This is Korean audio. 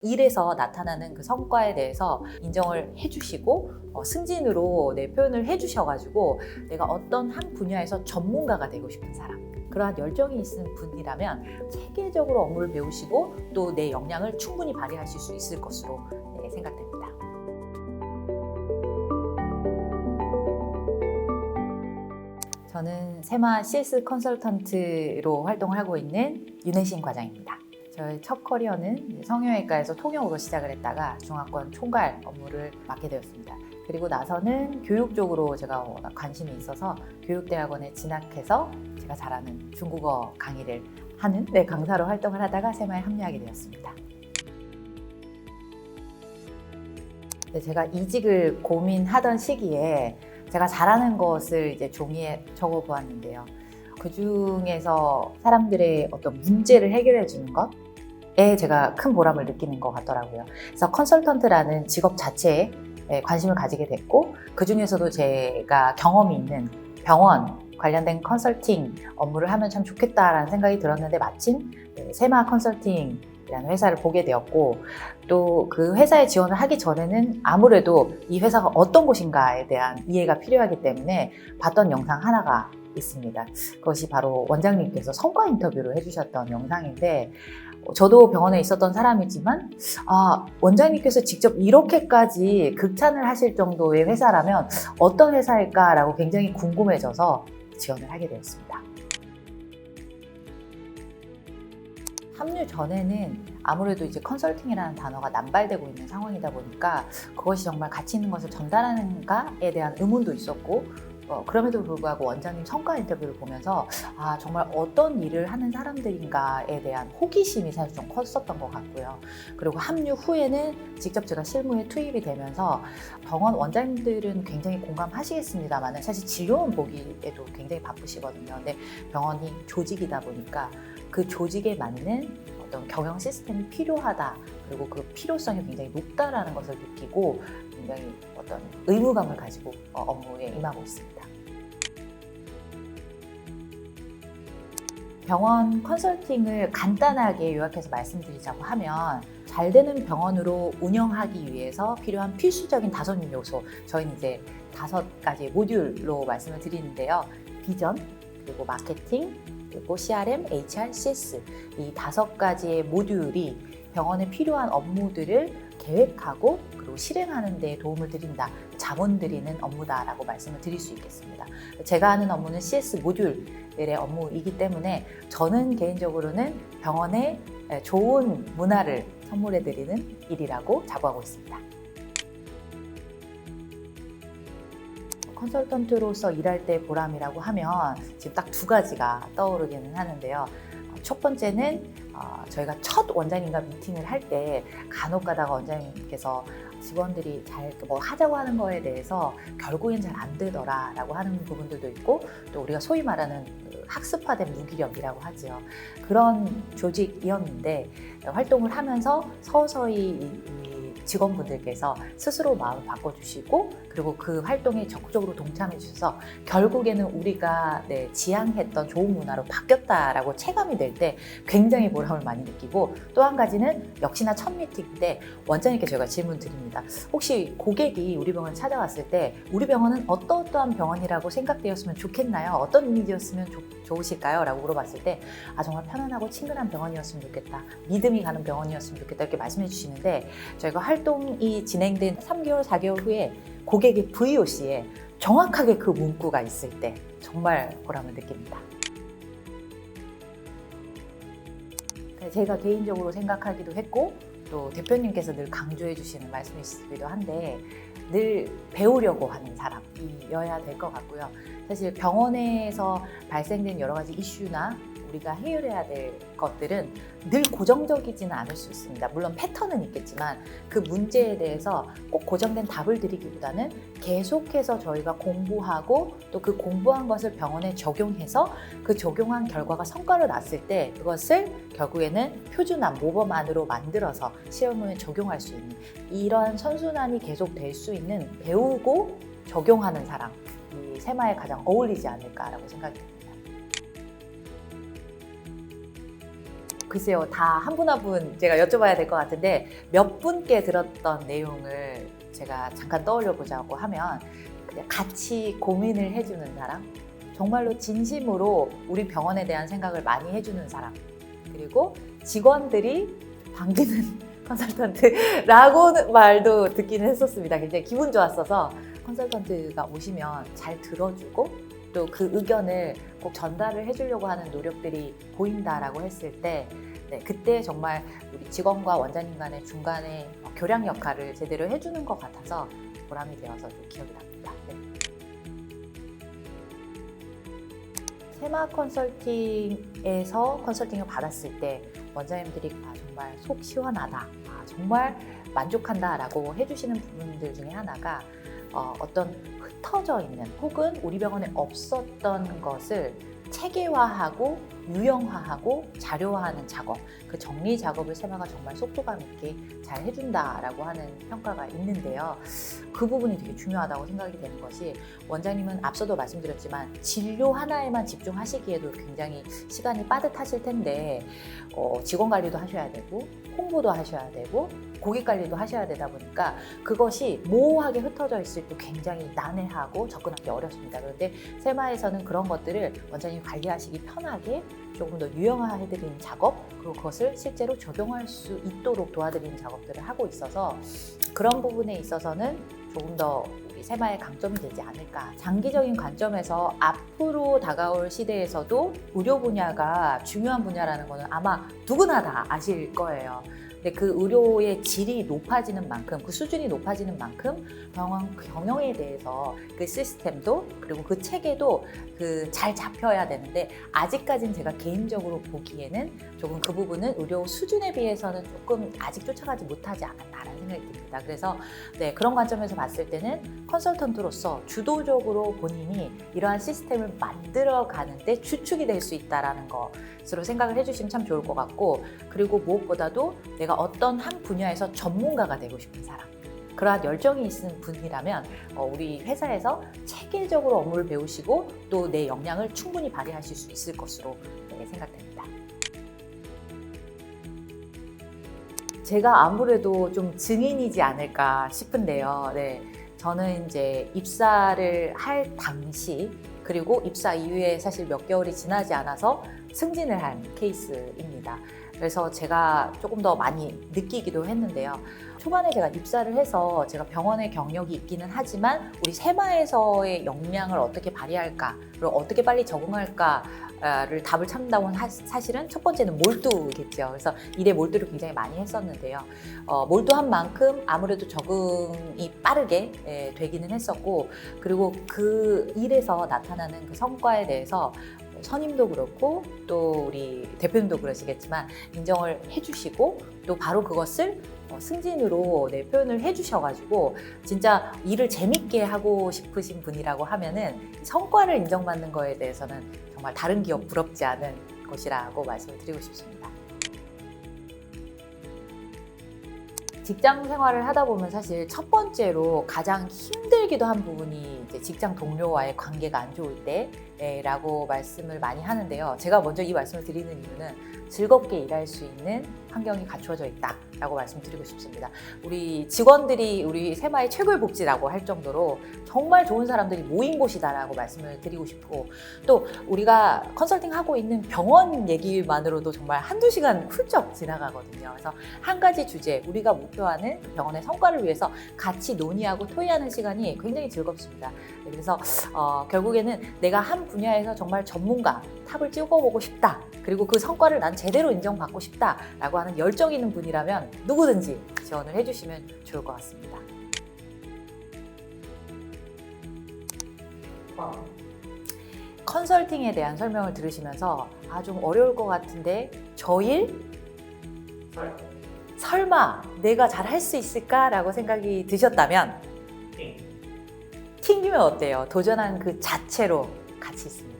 일에서 나타나는 그 성과에 대해서 인정을 해주시고 승진으로 표현을 해주셔가지고 내가 어떤 한 분야에서 전문가가 되고 싶은 사람, 그러한 열정이 있는 분이라면 체계적으로 업무를 배우시고 또 내 역량을 충분히 발휘하실 수 있을 것으로 생각됩니다. 저는 세마 CS 컨설턴트로 활동을 하고 있는 윤혜신 과장입니다. 저의 첫 커리어는 성형외과에서 통역으로 시작을 했다가 중화권 총괄 업무를 맡게 되었습니다. 그리고 나서는 교육 쪽으로 제가 워낙 관심이 있어서 교육대학원에 진학해서 제가 잘하는 중국어 강의를 하는 강사로 활동을 하다가 세마에 합류하게 되었습니다. 제가 이직을 고민하던 시기에 제가 잘하는 것을 이제 종이에 적어 보았는데요. 그 중에서 사람들의 어떤 문제를 해결해 주는 것에 제가 큰 보람을 느끼는 것 같더라고요. 그래서 컨설턴트라는 직업 자체에 관심을 가지게 됐고, 그 중에서도 제가 경험이 있는 병원 관련된 컨설팅 업무를 하면 참 좋겠다라는 생각이 들었는데 마침 세마 컨설팅이라는 회사를 보게 되었고, 또 그 회사에 지원을 하기 전에는 아무래도 이 회사가 어떤 곳인가에 대한 이해가 필요하기 때문에 봤던 영상 하나가 있습니다. 그것이 바로 원장님께서 성과 인터뷰를 해주셨던 영상인데, 저도 병원에 있었던 사람이지만 원장님께서 직접 이렇게까지 극찬을 하실 정도의 회사라면 어떤 회사일까라고 굉장히 궁금해져서 지원을 하게 되었습니다. 합류 전에는 아무래도 이제 컨설팅이라는 단어가 남발되고 있는 상황이다 보니까 그것이 정말 가치 있는 것을 전달하는가에 대한 의문도 있었고, 그럼에도 불구하고 원장님 성과 인터뷰를 보면서 정말 어떤 일을 하는 사람들인가에 대한 호기심이 사실 좀 컸었던 것 같고요. 그리고 합류 후에는 직접 제가 실무에 투입이 되면서 병원 원장님들은 굉장히 공감하시겠습니다만 사실 진료원 보기에도 굉장히 바쁘시거든요. 근데 병원이 조직이다 보니까 그 조직에 맞는 어떤 경영 시스템이 필요하다, 그리고 그 필요성이 굉장히 높다라는 것을 느끼고 굉장히 어떤 의무감을 가지고 업무에 임하고 있습니다. 병원 컨설팅을 간단하게 요약해서 말씀드리자고 하면, 잘 되는 병원으로 운영하기 위해서 필요한 필수적인 5 요소, 저희는 이제 5가지 모듈로 말씀을 드리는데요. 비전, 그리고 마케팅, 그리고 CRM, HR, CS, 이 5가지의 모듈이 병원에 필요한 업무들을 계획하고 그리고 실행하는 데 도움을 드린다, 자본 드리는 업무다라고 말씀을 드릴 수 있겠습니다. 제가 하는 업무는 CS 모듈의 업무이기 때문에 저는 개인적으로는 병원에 좋은 문화를 선물해 드리는 일이라고 자부하고 있습니다. 컨설턴트로서 일할 때 보람이라고 하면 지금 딱 2가지가 떠오르기는 하는데요. 첫 번째는 저희가 첫 원장님과 미팅을 할 때 간혹 가다가 원장님께서 직원들이 잘 하자고 하는 거에 대해서 결국엔 잘 안 되더라 라고 하는 부분들도 있고, 또 우리가 소위 말하는 학습화된 무기력이라고 하죠. 그런 조직이었는데 활동을 하면서 서서히 이 직원분들께서 스스로 마음을 바꿔주시고, 그리고 그 활동에 적극적으로 동참해 주셔서 결국에는 우리가 지향했던 좋은 문화로 바뀌었다라고 체감이 될 때 굉장히 보람을 많이 느끼고, 또 한 가지는 역시나 첫 미팅 때 원장님께 저희가 질문 드립니다. 혹시 고객이 우리 병원 찾아왔을 때 우리 병원은 어떠한 병원이라고 생각되었으면 좋겠나요? 어떤 이미지였으면 좋으실까요? 라고 물어봤을 때 정말 편안하고 친근한 병원이었으면 좋겠다, 믿음이 가는 병원이었으면 좋겠다, 이렇게 말씀해 주시는데, 저희가 활동이 진행된 3개월, 4개월 후에 고객의 VOC에 정확하게 그 문구가 있을 때 정말 보람을 느낍니다. 제가 개인적으로 생각하기도 했고, 또 대표님께서 늘 강조해 주시는 말씀이시기도 한데, 늘 배우려고 하는 사람이어야 될 것 같고요. 사실 병원에서 발생된 여러 가지 이슈나 우리가 해결해야 될 것들은 늘 고정적이지는 않을 수 있습니다. 물론 패턴은 있겠지만 그 문제에 대해서 꼭 고정된 답을 드리기보다는 계속해서 저희가 공부하고 또 그 공부한 것을 병원에 적용해서 그 적용한 결과가 성과로 났을 때 그것을 결국에는 표준화, 모범안으로 만들어서 시험에 적용할 수 있는 이런 선순환이 계속 될 수 있는 배우고 적용하는 사람, 이 세마에 가장 어울리지 않을까라고 생각이 듭니다. 글쎄요, 다 한 분 한 분 제가 여쭤봐야 될 것 같은데 몇 분께 들었던 내용을 제가 잠깐 떠올려 보자고 하면 그냥 같이 고민을 해주는 사람, 정말로 진심으로 우리 병원에 대한 생각을 많이 해주는 사람, 그리고 직원들이 반기는 컨설턴트라고 말도 듣기는 했었습니다. 굉장히 기분 좋았어서 컨설턴트가 오시면 잘 들어주고 또 그 의견을 꼭 전달을 해주려고 하는 노력들이 보인다라고 했을 때 그때 정말 우리 직원과 원장님 간의 중간에 교량 역할을 제대로 해주는 것 같아서 보람이 되어서 좀 기억이 납니다. 네. 세마 컨설팅에서 컨설팅을 받았을 때 원장님들이 정말 속 시원하다, 정말 만족한다라고 해주시는 부분들 중에 하나가 어떤 흩어져 있는 혹은 우리 병원에 없었던 것을 체계화하고 유형화하고 자료화하는 작업, 그 정리 작업을 세마가 정말 속도감 있게 잘 해준다라고 하는 평가가 있는데요. 그 부분이 되게 중요하다고 생각이 되는 것이, 원장님은 앞서도 말씀드렸지만 진료 하나에만 집중하시기에도 굉장히 시간이 빠듯하실 텐데 직원 관리도 하셔야 되고 홍보도 하셔야 되고 고객 관리도 하셔야 되다 보니까 그것이 모호하게 흩어져 있을 때 굉장히 난해하고 접근하기 어렵습니다. 그런데 세마에서는 그런 것들을 원장님이 관리하시기 편하게 조금 더 유형화해드리는 작업, 그리고 그것을 실제로 적용할 수 있도록 도와드리는 작업들을 하고 있어서 그런 부분에 있어서는 조금 더 우리 세마의 강점이 되지 않을까. 장기적인 관점에서 앞으로 다가올 시대에서도 의료 분야가 중요한 분야라는 거는 아마 누구나 다 아실 거예요. 근데 그 의료의 질이 높아지는 만큼, 그 수준이 높아지는 만큼 병원 경영에 대해서 그 시스템도 그리고 그 체계도 잘 잡혀야 되는데, 아직까지는 제가 개인적으로 보기에는 조금 그 부분은 의료 수준에 비해서는 조금 아직 쫓아가지 못하지 않았나라는 생각이 듭니다. 그래서 그런 관점에서 봤을 때는 컨설턴트로서 주도적으로 본인이 이러한 시스템을 만들어 가는데 주축이 될 수 있다는 것으로 생각을 해주시면 참 좋을 것 같고, 그리고 무엇보다도 내가 어떤 한 분야에서 전문가가 되고 싶은 사람, 그러한 열정이 있는 분이라면 우리 회사에서 체계적으로 업무를 배우시고 또 내 역량을 충분히 발휘하실 수 있을 것으로 생각됩니다. 제가 아무래도 좀 증인이지 않을까 싶은데요. 저는 이제 입사를 할 당시, 그리고 입사 이후에 사실 몇 개월이 지나지 않아서 승진을 한 케이스입니다. 그래서 제가 조금 더 많이 느끼기도 했는데요. 초반에 제가 입사를 해서 제가 병원의 경력이 있기는 하지만 우리 세마에서의 역량을 어떻게 발휘할까, 그리고 어떻게 빨리 적응할까를 답을 찾는다고 사실은 첫 번째는 몰두겠죠. 그래서 일에 몰두를 굉장히 많이 했었는데요. 몰두한 만큼 아무래도 적응이 빠르게 되기는 했었고, 그리고 그 일에서 나타나는 그 성과에 대해서 선임도 그렇고 또 우리 대표님도 그러시겠지만 인정을 해주시고 또 바로 그것을 승진으로 표현을 해주셔가지고 진짜 일을 재밌게 하고 싶으신 분이라고 하면은 성과를 인정받는 거에 대해서는 정말 다른 기업 부럽지 않은 것이라고 말씀을 드리고 싶습니다. 직장 생활을 하다 보면 사실 첫 번째로 가장 힘들기도 한 부분이 이제 직장 동료와의 관계가 안 좋을 때라고 말씀을 많이 하는데요. 제가 먼저 이 말씀을 드리는 이유는 즐겁게 일할 수 있는 환경이 갖추어져 있다라고 말씀드리고 싶습니다. 우리 직원들이 우리 세마의 최고의 복지라고 할 정도로 정말 좋은 사람들이 모인 곳이다라고 말씀을 드리고 싶고, 또 우리가 컨설팅하고 있는 병원 얘기만으로도 정말 한두 시간 훌쩍 지나가거든요. 그래서 한 가지 주제, 우리가 목표하는 병원의 성과를 위해서 같이 논의하고 토의하는 시간이 굉장히 즐겁습니다. 그래서 결국에는 내가 한 분야에서 정말 전문가, 탑을 찍어보고 싶다, 그리고 그 성과를 난 제대로 인정받고 싶다라고 하는 열정 있는 분이라면 누구든지 지원을 해주시면 좋을 것 같습니다. 컨설팅에 대한 설명을 들으시면서 좀 어려울 것 같은데 저 일? 설마 내가 잘 할 수 있을까라고 생각이 드셨다면 튕기면 어때요? 도전하는 그 자체로 가치 있습니다.